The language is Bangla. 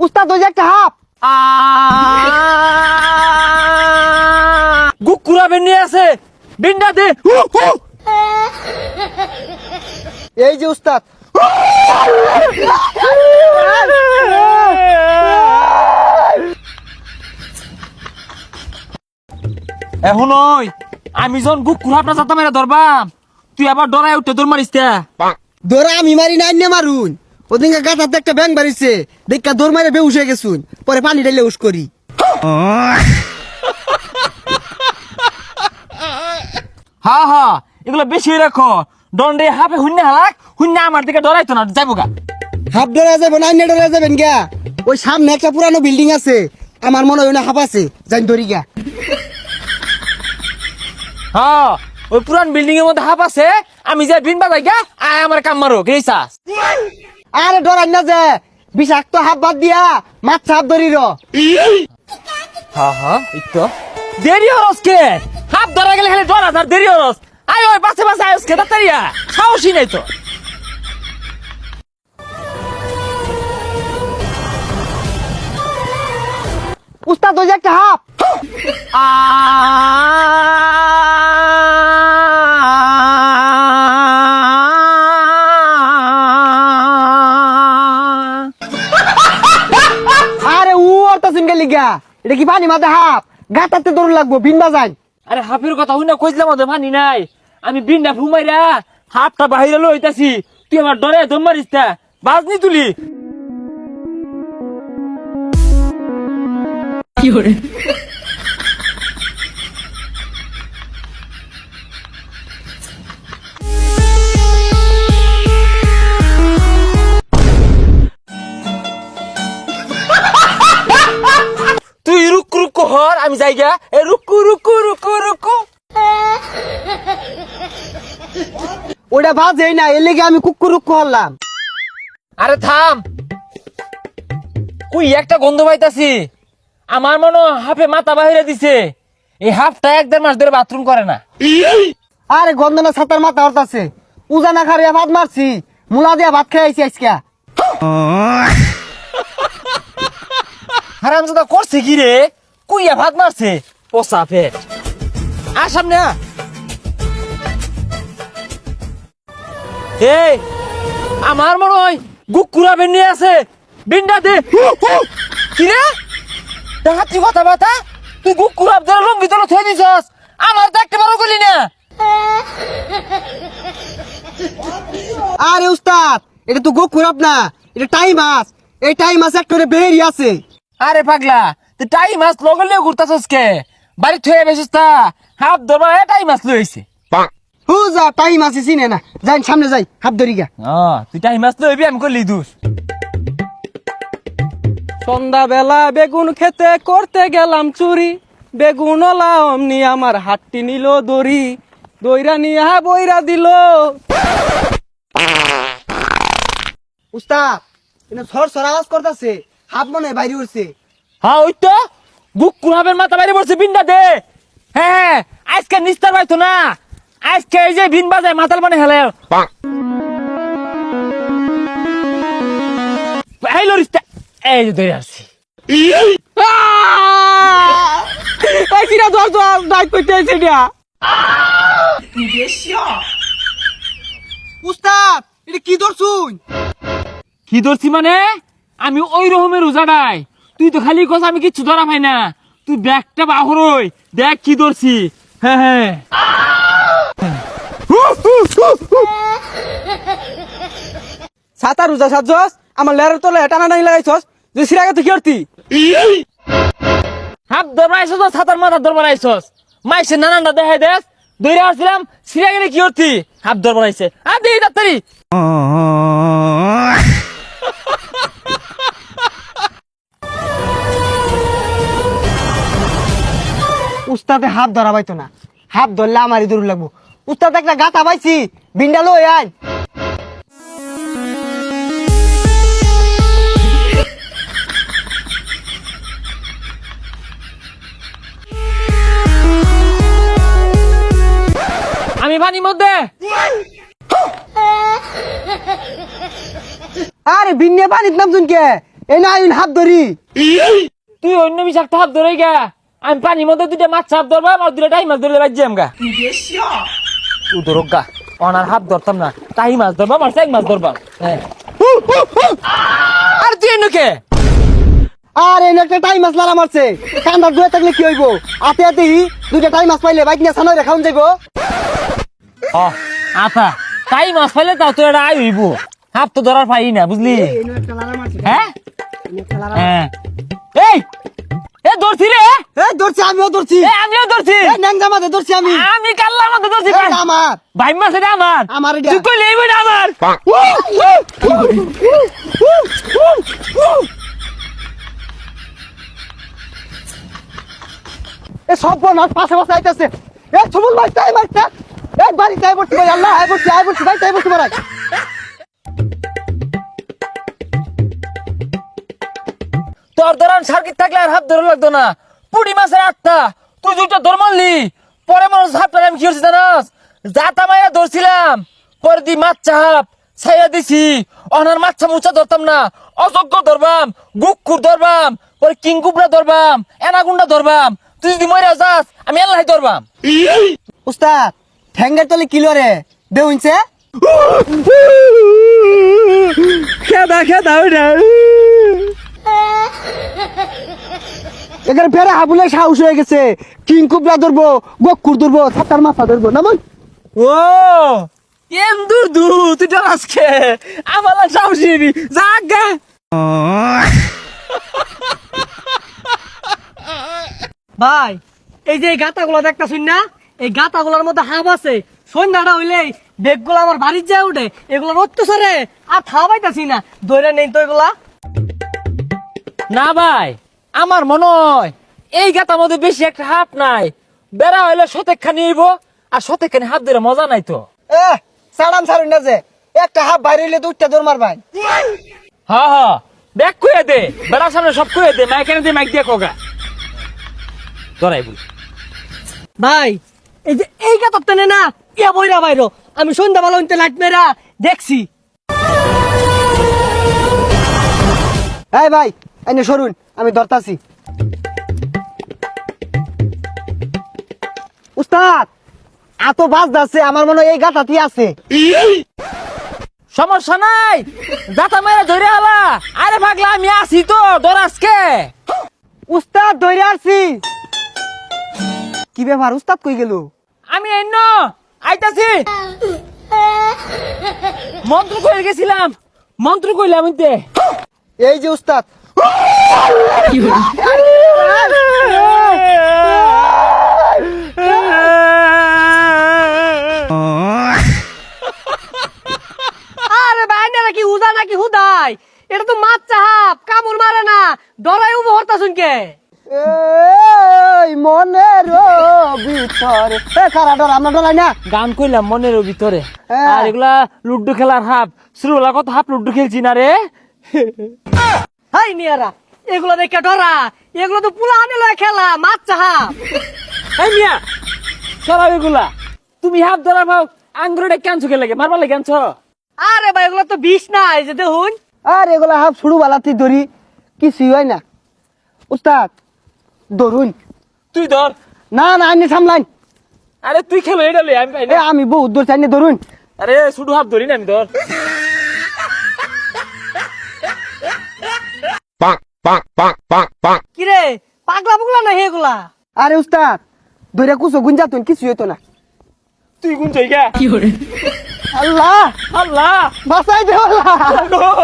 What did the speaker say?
উস্তাদ ওই যে একটা হাফ গুকুরা বেনি আছে বিন্ডা দে এই যে উস্তাদ এখন ওই আমি যখন গুকুরা আপনার সাথে মেরে ধরবাম তুই আবার ডরাই উঠতে তোর মারিস তে ধরা আমি মারি নাই নে মারুন ওদিনকে গাছাতে একটা ব্যাং বাড়িছে দেখা দৌড় মারে বেউস হয়ে গেছুন পরে পানি ঢাইলে উস করি হা হা এগুলো বেশি রাখো দন্ডে হাফে শূন্য হালাক শূন্য আমার দিকে ডরাইতো না যাইব গা হাফ ডরা যাবেন আইনে ডরা যাবেন গা ওই সামনে একটা পুরানো বিল্ডিং আছে আমার মনে হয় না হাফ আছে জানি ধরি গা হ্যাঁ ওই পুরান বিল্ডিং এর মধ্যে হাফ আছে আমি যাই বিন বাজাই গা আয় আমার কাম মারো গেছাস আরে ডরাই না যে বিষাক্ত হাফ বাদ দিয়া মাছ হাফ ধরি র হ্যাঁ হ্যাঁ একটু দেরি হরস কে হাফ ধরা গেলে খালি ডর আর দেরি হরস আয় ওই বাসে বাসে আয়স কে তাড়াতাড়িয়া সাহসই নাই তো উস্তাদ ওই যে একটা হাফ আরে ও অর্থ সিনকে লিগা এটা কি পানি মাঝে হাফ গাটাতে দৌড় লাগবো বিন বাজাই আরে হাফের কথা হই না কইছিলাম ওদের মানি নাই আমি বিনটা ঘুমাইরা হাফটা বাহিরে লইতাছি তুই আমার ডরে দম মারিস তা বাজনি তুলি কি করে তুই রুক রুক হর আমি যাইগা এ রুকু রুকু রুকু রুকু ওটা বাজেই না এর লেগে আমি কুকুর হলাম আরে থাম কুই একটা গন্ধ পাইতাছি আমার মনে হয় হাফে মাথা বাহিরে দিছে এই হাফটা এক দেড় মাস ধরে বাথরুম করে না আরে গন্ধনা ছাতার মাথা হরতাছে উজানা খারিয়া ভাত মারছি মুলা দিয়া ভাত খেয়ে আইছি আজকে হারামজাদা করছে কি রে কুইয়া ভাত মারছে পোসা পেট আর সামনে আ। এই আমার মনে হয় গুকুরা বেনি আছে বিন্ডা দে কি রে দেখাচ্ছি কথা বাতা তুই গুকুরা ধরে লঙ্গি তোর থই দিছস আমার তো একটা বড় গলি না আরে উস্তাদ এটা তো গোকুরাপ না এটা টাই মাছ এই টাই মাছ একটা বেহেরি আছে আরে পাগলা তুই টাই মাছ লগলে ঘুরতাছস কে বাড়ি থয়ে বেসিস তা হাফ ধরবা টাই মাছ লইছে হু যা টাই মাছ চিনে না যাই সামনে যাই হাত ধরি গা তুই টাই মাছ লইবি আমি করলি দোষ সন্ধ্যা বেলা বেগুন খেতে করতে গেলাম চুরি বেগুন অমনি আমার হাতটি নিল দড়ি দইরা নিয়া বইরা দিল উস্তাদ এটা সর সর আওয়াজ করতেছে হাত মনে হয় বাইরে উঠছে হ্যাঁ ওই তো গুকুরাবের মাথা বাইরে পড়ছে বিনটা দে হ্যাঁ আজকে নিস্তার পাইতো না আজকে এই যে বিন বাজায় মাতাল মানে হেলে এই লরিস্তা এই যে ধরে আসছি এই সিরা ধর ধর ডাক কইতে আইছে এটা উস্তাদ এটা কি ধরছুন কি ধরছি মানে আমি ওই রকমের উজাড়াই তুই তো খালি কস আমি কিচ্ছু ধরা পাই না তুই ব্যাগটা বাহরই দেখ কি ধরছি হ্যাঁ হ্যাঁ ছাতা রুজা সাজস আমার লেরের তলে টানা নাই লাগাইছস যে সিরাগে তো কি করতি হাত ধরবাইছস ছাতার মাথা ধরবাইছস মাইছে নানানটা দেখাই দেস দইরা আসছিলাম সিরা গেলে কি করতি হাত ধরবাইছে আর দেই তাড়াতাড়ি উস্তাদে হাত ধরা পাইতো না হাত ধরলে আমারই দূর লাগবো উস্তাদ একটা গাতা পাইছি বিন্ডা লই আয় আমি পানির মধ্যে আরে বিন্নে পানিত নামছুন কে এই না আইন হাত ধরি তুই অন্য বিষাক্ত হাত ধরে গা আমি পানির মধ্যে দুইটা মাছ চাপ ধরবা আর দুইটা টাই মাছ ধরলে বাজ্যাম গা তুই ধরক গা অনার হাত ধরতাম না টাই মাছ ধরবা আর চাই মাছ ধরবা হ্যাঁ আর তুই এনুকে আর এই একটা টাইম মাছ লারা মারছে কান্দার দুয়ে থাকলে কি হইব আতে আতে দুইটা টাইম মাছ পাইলে বাইক নিয়ে সানরে খাওন যাইব আতা টাই মাছ পাইলে তাও তো এটা আই হইব হাত তো ধরার পাই না বুঝলি হ্যাঁ হ্যাঁ এই এ ধরছি রে এই ধরছি আমিও ধরছি এ আমিও ধরছি এই ন্যাংজা মাঝে ধরছি আমি কাল্লার মধ্যে ধরছি এটা আমার ভাই মাছ এটা আমার আমার এটা। তুই কইলে এই বইটা আমার এ সব মাছ পাশে পাশে আইতাছে এ সুমন ভাই টাইম মারছে এক বাড়ি তাই বলছি ভাই আল্লাহ আই বলছি ভাই তাই বলছি মারাই তোর ধরান সার্কিট থাকলে আর হাত ধরে লাগতো না পুটি মাছের আটটা তুই দুইটা ধর মারলি পরে মানুষ হাত পেলে আমি কি করছি জানাস জাতা মাইয়া ধরছিলাম পরে দি মাছ চাপ ছাইয়া দিছি অনার মাছা মুছা ধরতাম না অযোগ্য ধরবাম গুকুর ধরবাম পরে কিংকুবরা ধরবাম এনাগুন্ডা ধরবাম তুই যদি মরে যাস আমি আল্লাহ ধরবাম উস্তাদ ঠ্যাঙ্গের তলে কিলো রে দেউনছে খেদা ওইটা এখানে ফেরা হাবুলে সাহস হয়ে গেছে কিংকুবরা ধরবো গকুর ধরবো ছাতার মাথা ধরবো না মন ও এম দূর দূর তুই ডর আজকে আমার লাগ সাহসী নিবি জাগা ভাই এই যে গাতাগুলো দেখতাছুন না এই গাতাগুলোর মধ্যে হাব আছে সন্ধ্যাটা হইলেই বেগগুলো আমার বাড়ির যায় উঠে এগুলোর অত্যাচারে আর খাওয়াইতাছি না দইরা নেই তো এগুলা না ভাই আমার মনে হয় এই গাতার মধ্যে বেশি একটা হাত নাই বেড়া হইলে সতেকখানি হইব আর সতেকখানি হাত ধরে মজা নাই তো এ সাড়াম সারুন না যে একটা হাফ বাইরে হইলে দুইটা দৌড় মারবাই হ্যাঁ হ্যাঁ ব্যাগ কুয়ে দে বেড়ার সামনে সব কুয়ে দে মাইক এনে দে মাইক দিয়ে কোগা ধরাই বল ভাই এই যে এই গাতার টেনে না ইয়া বইরা বাইরো আমি সন্ধ্যাবেলা হইতে লাইট মেরা দেখছি এই ভাই এনে সরুন আমি ধরতাছি উস্তাদ এত বাস যাচ্ছে আমার মনে হয় এই গাতাতি আছে সমস্যা নাই জাতা মেরে ধরে আলা আরে ভাগলা আমি আছি তো ধর আজকে উস্তাদ ধরে আসছি কি ব্যাপার উস্তাদ কই গেল আমি এন্ন আইতাছি মন্ত্র কইলে গেছিলাম মন্ত্র কইলাম ইতে এই যে উস্তাদ আরে ভাই না নাকি উদা নাকি হুদাই এটা তো মাছ চাহাপ কামড় মারে না ডরাই উবো হরতাছুন কে এই মনের ভিতরে এ কারা ডর আমরা ডরাই না গান কইলাম মনের ভিতরে হ্যাঁ। আর এগুলা লুড্ডু খেলার হাফ শুরুলা কত হাফ লুড্ডু খেলছি না রে হাই নিয়ারা এগুলো দেখে ডরা এগুলো তো পুলা আনে লয় খেলা মাছ চাহাপ এই মিয়া সরাব এগুলা তুমি হাফ ধরা ভাও আঙ্গুরে ক্যান্সো কে লাগে মারবা লাগে ক্যান্সো আরে ভাই এগুলো তো বিষ নাই যে দেখুন আর এগুলা হাফ শুরু বালাতি ধরি কিছু হয় না উস্তাদ ধরুন তুই ধর না না আইনে সামলাইন আরে তুই খেলো এটা লই আমি পাই এ না আমি বহুত দূর চাইনে ধরুন আরে শুধু হাফ ধরি না আমি ধর কিরে পাগলা পুগলা না এগুলা আরে উস্তাদ ধরে কুসো গুঞ্জাতুন কিছু হইতো না তুই কোন জায়গা আল্লাহ আল্লাহ বাঁচাই দে আল্লাহ আল্লাহ